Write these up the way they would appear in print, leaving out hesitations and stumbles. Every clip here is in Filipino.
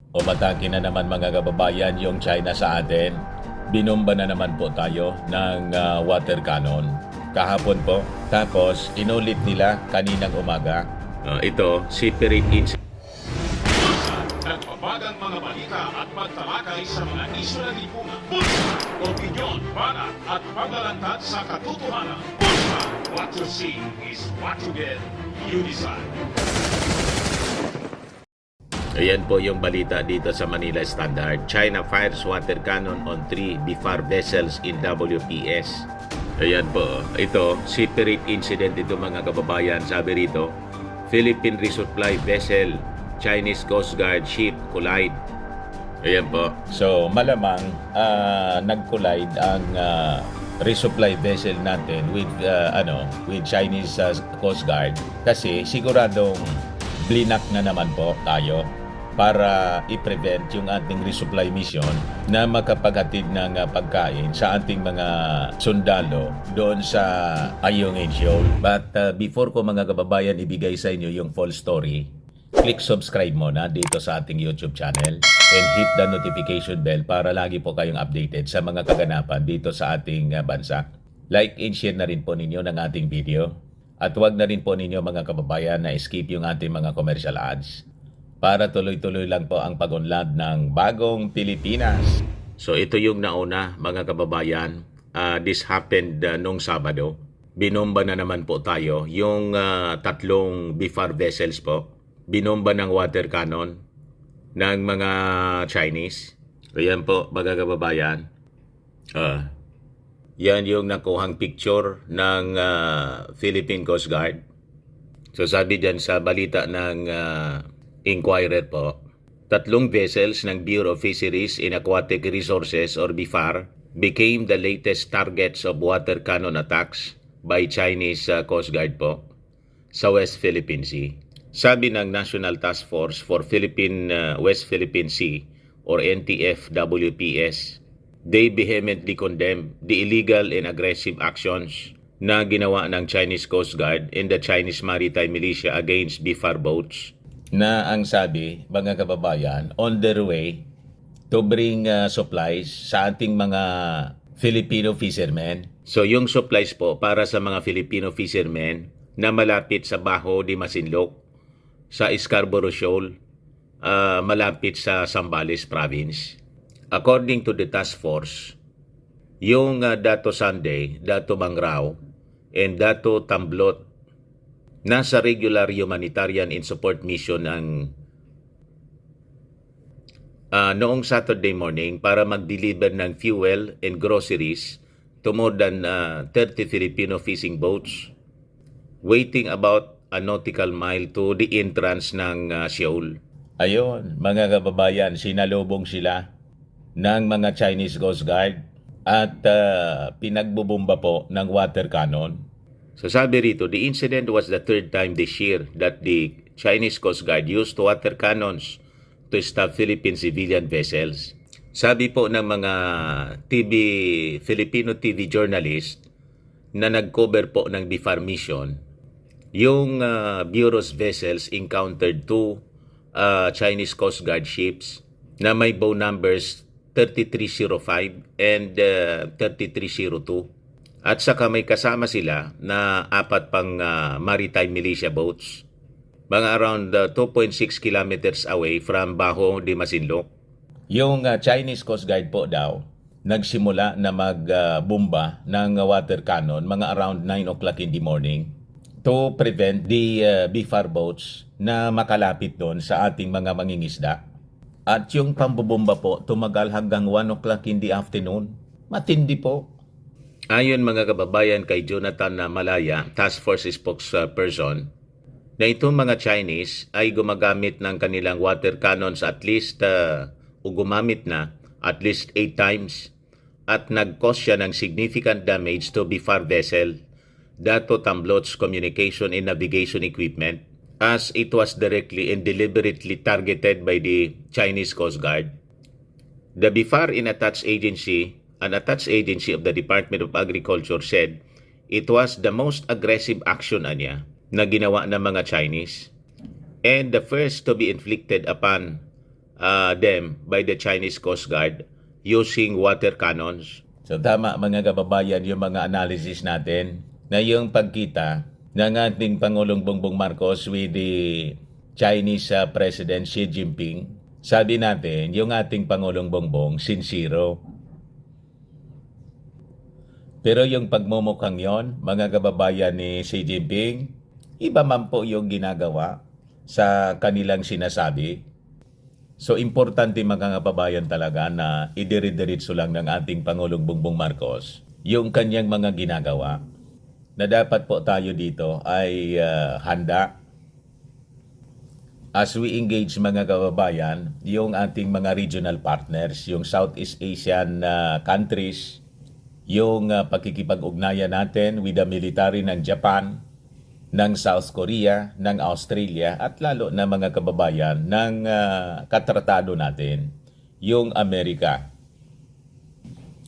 Umatake na naman mga kababayan yung China sa atin. Binomba na naman po tayo ng water cannon kahapon po. Tapos inulit nila kaninang umaga. Ito, separate incident. Nagbabagang mga balita at pagtalakay sa mga isyu ng lipunan. Bulsa, opinyon, banat at paglalantad sa katotohanan. Bulsa, what you see is what you get. You decide. Ayan po yung balita dito sa Manila Standard. China fires water cannon on 3 BIFAR vessels in WPS. Ayan po. Ito, separate incident ito mga kababayan. Sabi rito, Philippine resupply vessel, Chinese Coast Guard ship collide. Ayan po. So, malamang nag-collide ang resupply vessel natin with Chinese Coast Guard kasi siguradong blinak na naman po tayo para i-prevent yung ating resupply mission na makapaghatid ng pagkain sa ating mga sundalo doon sa Ayungin Shoal. But before ko mga kababayan ibigay sa inyo yung full story, click subscribe muna dito sa ating YouTube channel and hit the notification bell para lagi po kayong updated sa mga kaganapan dito sa ating bansa. Like and share na rin po ninyo ng ating video. At huwag na rin po ninyo mga kababayan na skip yung ating mga commercial ads para tuloy-tuloy lang po ang pag-unlad ng bagong Pilipinas. So ito yung nauna mga kababayan. This happened nung Sabado. Binomba na naman po tayo yung tatlong BIFAR vessels po. Binomba ng water cannon ng mga Chinese. Ayan po mga kababayan. Yan yung nakuhang picture ng Philippine Coast Guard. So sabi dyan sa balita ng Inquirer po, tatlong vessels ng Bureau of Fisheries and Aquatic Resources or BIFAR became the latest targets of water cannon attacks by Chinese Coast Guard po sa West Philippine Sea. Sabi ng National Task Force for West Philippine Sea or NTF-WPS, they vehemently condemn the illegal and aggressive actions na ginawa ng Chinese Coast Guard and the Chinese Maritime Militia against BIFAR boats na ang sabi, mga kababayan, on their way to bring supplies sa ating mga Filipino fishermen. So yung supplies po para sa mga Filipino fishermen na malapit sa Bajo de Masinloc, sa Scarborough Shoal, malapit sa Zambales Province. According to the task force, yung Dato Sunday, Dato Mangrao, and Dato Tamblot, nasa regular humanitarian and support mission ang noong Saturday morning para mag-deliver ng fuel and groceries to more than 30 Filipino fishing boats waiting about a nautical mile to the entrance ng Shoal. Ayun, mga kababayan, sinalubong sila ng mga Chinese Coast Guard at pinagbubomba po ng water cannon. So sabi rito, the incident was the third time this year that the Chinese Coast Guard used water cannons to stop Philippine civilian vessels. Sabi po ng mga Filipino TV journalist na nag-cover po ng BIFAR mission, yung Bureau's vessels encountered two Chinese Coast Guard ships na may bow numbers 3305 and 3302. At saka may kasama sila na 4 pang maritime militia boats, mga around 2.6 kilometers away from Bajo de Masinloc. Yung Chinese Coast Guard po daw, nagsimula na magbomba ng water cannon mga around 9 o'clock in the morning to prevent the BIFAR boats na makalapit doon sa ating mga mangingisda. At yung pambobomba po, tumagal hanggang 1 o'clock in the afternoon. Matindi po. Ayon mga kababayan kay Jonathan Malaya, Task Force spokesperson, na itong mga Chinese ay gumagamit ng kanilang water cannons at least gumamit na at least 8 times at nag-cause siya ng significant damage to BIFAR vessel, Dato Tamblot's communication and navigation equipment, as it was directly and deliberately targeted by the Chinese Coast Guard. The BIFAR an attached agency of the Department of Agriculture said it was the most aggressive action na ginawa ng mga Chinese and the first to be inflicted upon them by the Chinese Coast Guard using water cannons. So tama mga kababayan yung mga analysis natin na yung pagkita ng ating Pangulong Bongbong Marcos with the Chinese President Xi Jinping. Sabi natin, yung ating Pangulong Bongbong, sincero. Pero yung pagmumukhang yon, mga kababayan ni Xi Jinping, iba man po yung ginagawa sa kanilang sinasabi. So importante mga kababayan talaga na idiridiritso lang ng ating Pangulong Bongbong Marcos yung kanyang mga ginagawa na dapat po tayo dito ay handa. As we engage mga kababayan, yung ating mga regional partners, yung Southeast Asian countries, yung pakikipag-ugnayan natin with the military ng Japan, ng South Korea, ng Australia, at lalo na mga kababayan ng katratado natin, yung Amerika.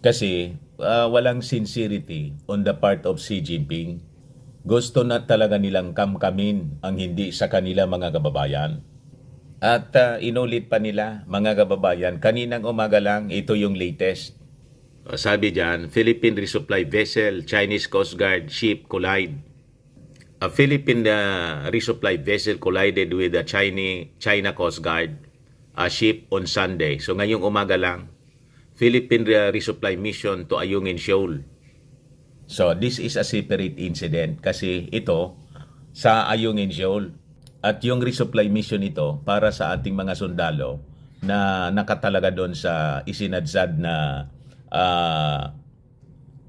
Kasi walang sincerity on the part of Xi Jinping. Gusto na talaga nilang kamkamin ang hindi sa kanila mga kababayan. At inulit pa nila mga kababayan, kaninang umaga lang, ito yung latest. Sabi dyan, Philippine resupply vessel, Chinese Coast Guard ship collide. A Philippine resupply vessel collided with the China Coast Guard ship on Sunday. So ngayong umaga lang, Philippine resupply mission to Ayungin Shoal. So this is a separate incident kasi ito sa Ayungin Shoal at yung resupply mission ito para sa ating mga sundalo na nakatalaga doon sa isinadsad na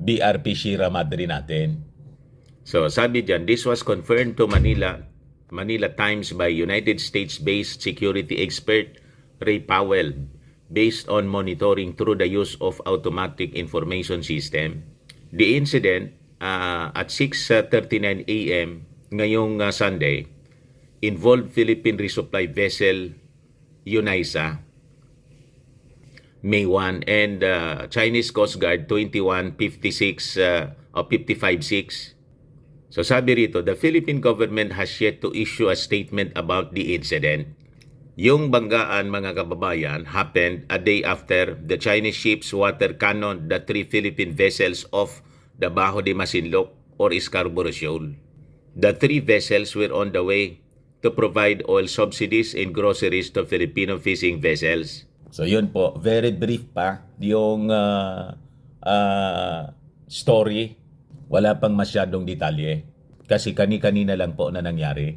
BRP Sierra Madre natin. So sabi dyan, this was confirmed to Manila Times by United States-based security expert Ray Powell based on monitoring through the use of automatic information system. The incident at 6:39 a.m. ngayong Sunday involved Philippine resupply vessel UNISA May 1 and Chinese Coast Guard 2156 o 556. So sabi rito, the Philippine government has yet to issue a statement about the incident. Yung banggaan mga kababayan happened a day after the Chinese ships water cannon the 3 Philippine vessels off the Bajo de Masinloc or Scarborough Shoal. The 3 vessels were on the way to provide oil subsidies and groceries to Filipino fishing vessels. So yun po, very brief pa yung story. Wala pang masyadong detalye kasi kani-kanina lang po na nangyari.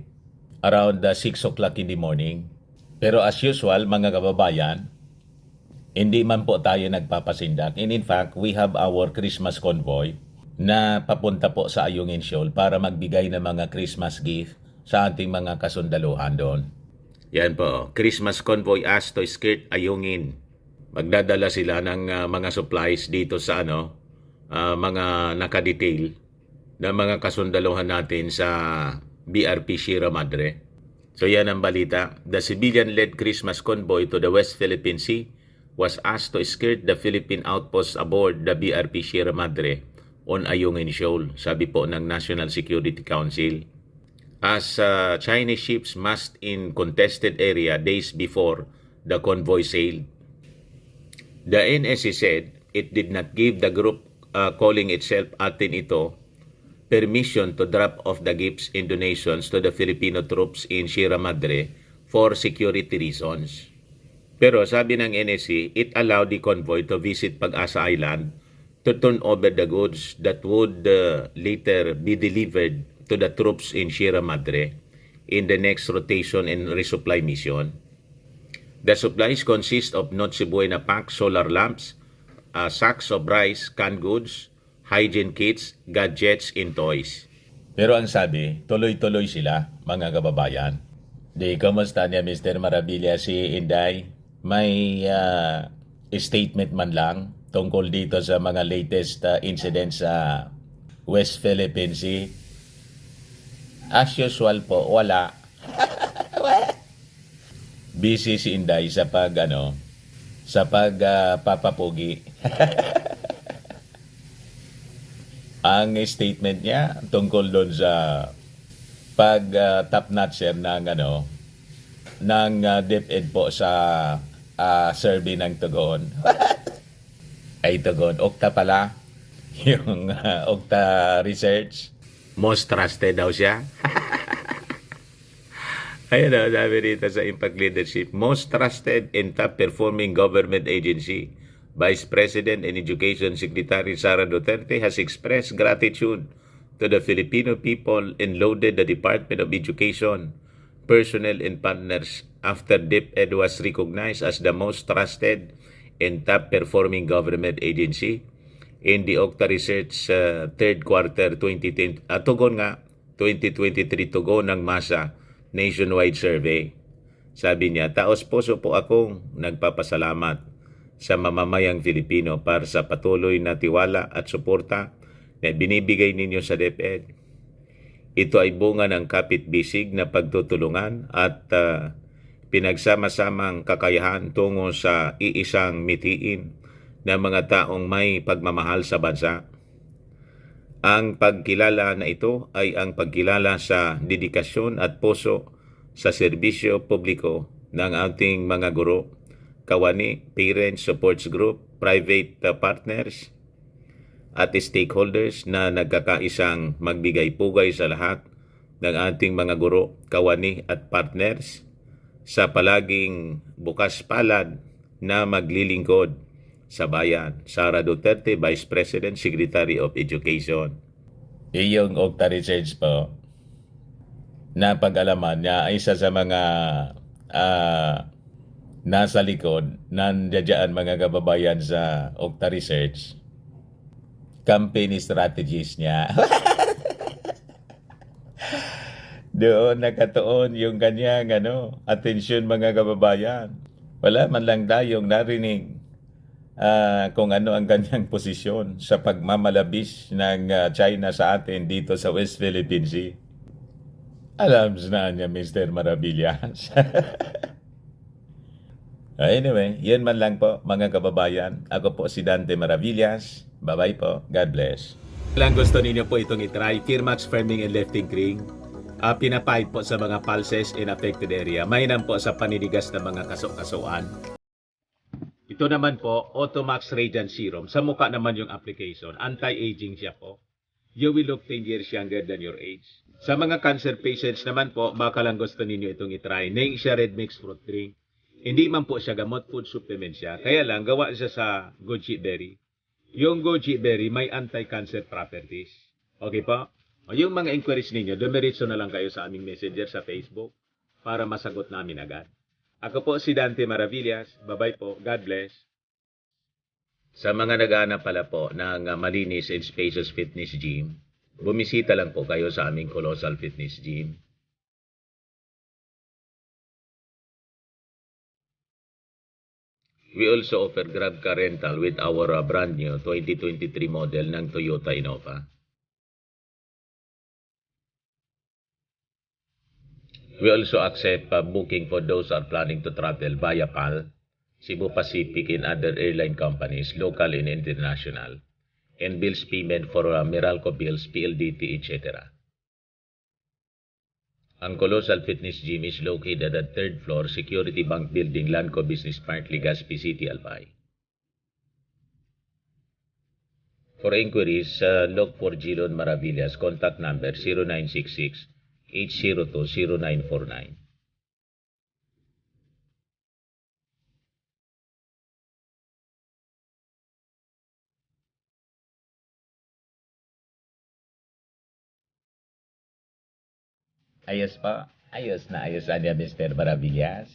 Around 6 o'clock in the morning. Pero as usual, mga kababayan, hindi man po tayo nagpapasindak. And in fact, we have our Christmas convoy na papunta po sa Ayungin Shoal para magbigay ng mga Christmas gift sa ating mga kasundaluhan doon. Yan po, Christmas convoy as to skirt Ayungin. Magdadala sila ng mga supplies dito sa mga nakadetail na mga kasundaluhan natin sa BRP Sierra Madre. So yan ang balita. The civilian-led Christmas convoy to the West Philippine Sea was asked to skirt the Philippine outposts aboard the BRP Sierra Madre on Ayungin Shoal, sabi po ng National Security Council. As Chinese ships massed in contested area days before the convoy sailed. The NSC said it did not give the group calling itself Atin Ito permission to drop off the gifts and donations to the Filipino troops in Sierra Madre for security reasons. Pero sabi ng NSC, it allowed the convoy to visit Pag-asa Island to turn over the goods that would later be delivered to the troops in Sierra Madre in the next rotation and resupply mission. The supplies consist of Noche Buena packs, solar lamps, sacks of rice, canned goods, hygiene kits, gadgets, and toys. Pero ang sabi, tuloy-tuloy sila, mga kababayan. Di, kamusta niya Mr. Marabilia si Inday? May statement man lang tungkol dito sa mga latest incidents sa West Philippine Sea. As usual po, wala. Busy si Inday sa pagpapapugi. Ang statement niya tungkol doon sa top notcher ng DepEd po sa survey ng Tugon. Ay, Tugon. Okta pala. Yung Okta Research. Most trusted daw siya. Ayun na, sabi rito sa Impact Leadership, most trusted and top performing government agency. Vice President and Education Secretary Sara Duterte has expressed gratitude to the Filipino people and lauded the Department of Education, personnel and partners after DepEd was recognized as the most trusted and top performing government agency in the Okta Research third quarter 2020 tugon nga 2023 tugon ng masa nationwide survey. Sabi niya, taos puso po akong nagpapasalamat sa mamamayang Filipino para sa patuloy na tiwala at suporta na binibigay ninyo sa DepEd. Ito ay bunga ng kapit-bisig na pagtutulungan at pinagsama-samang kakayahan tungo sa iisang mitiin ng mga taong may pagmamahal sa bansa. Ang pagkilala na ito ay ang pagkilala sa dedikasyon at puso sa serbisyo publiko ng ating mga guro, kawani, parents, supports group, private partners, at stakeholders na nagkakaisang magbigay pugay sa lahat ng ating mga guro, kawani at partners sa palaging bukas palad na maglilingkod sa bayan. Sara Duterte, Vice President, Secretary of Education. Iyong Okta Research po, na pag-alaman niya ay isa sa mga nasa likod, nandiyan mga kababayan sa Okta Research, campaign strategies niya. Doon nakatuon yung kanyang atensyon mga kababayan. Wala man lang tayong narinig kung ano ang kanyang posisyon sa pagmamalabis ng China sa atin dito sa West Philippine Sea. Alam na niya, Mr. Maravillas. Anyway, yan man lang po mga kababayan. Ako po si Dante Maravillas. Bye-bye po. God bless. Kung gusto ninyo po itong itry, Firmax Firming and Lifting Cream. Pinapahid po sa mga pulses in affected area. Mainam po sa paninigas ng mga kaso-kasuan. Ito naman po, Automax Radiant Serum. Sa mukha naman yung application. Anti-aging siya po. You will look 10 years younger than your age. Sa mga cancer patients naman po, baka lang gusto ninyo itong itry. Ning siya red mixed fruit drink. Hindi man po siya gamot, food supplement siya. Kaya lang, gawa siya sa goji berry. Yung goji berry may anti-cancer properties. Okay po? O yung mga inquiries ninyo, dumiretso na lang kayo sa aming messenger sa Facebook para masagot namin agad. Ako po si Dante Maravillas. Bye-bye po. God bless. Sa mga naghahanap pala po ng malinis and spacious fitness gym, bumisita lang po kayo sa aming Colossal Fitness Gym. We also offer Grab car rental with our brand new 2023 model ng Toyota Innova. We also accept booking for those who are planning to travel via PAL, Cebu Pacific and other airline companies, local and international, and bills payment for Meralco bills, PLDT, etc. Ang Colossal Fitness Gym is located at 3rd floor, Security Bank Building, Lanco Business Park, Legazpi City, Albay. For inquiries, look for Gilon Maravillas. Contact number 0966-802-0949. Ayos pa. Ayos na niya, Mr. Maravillas.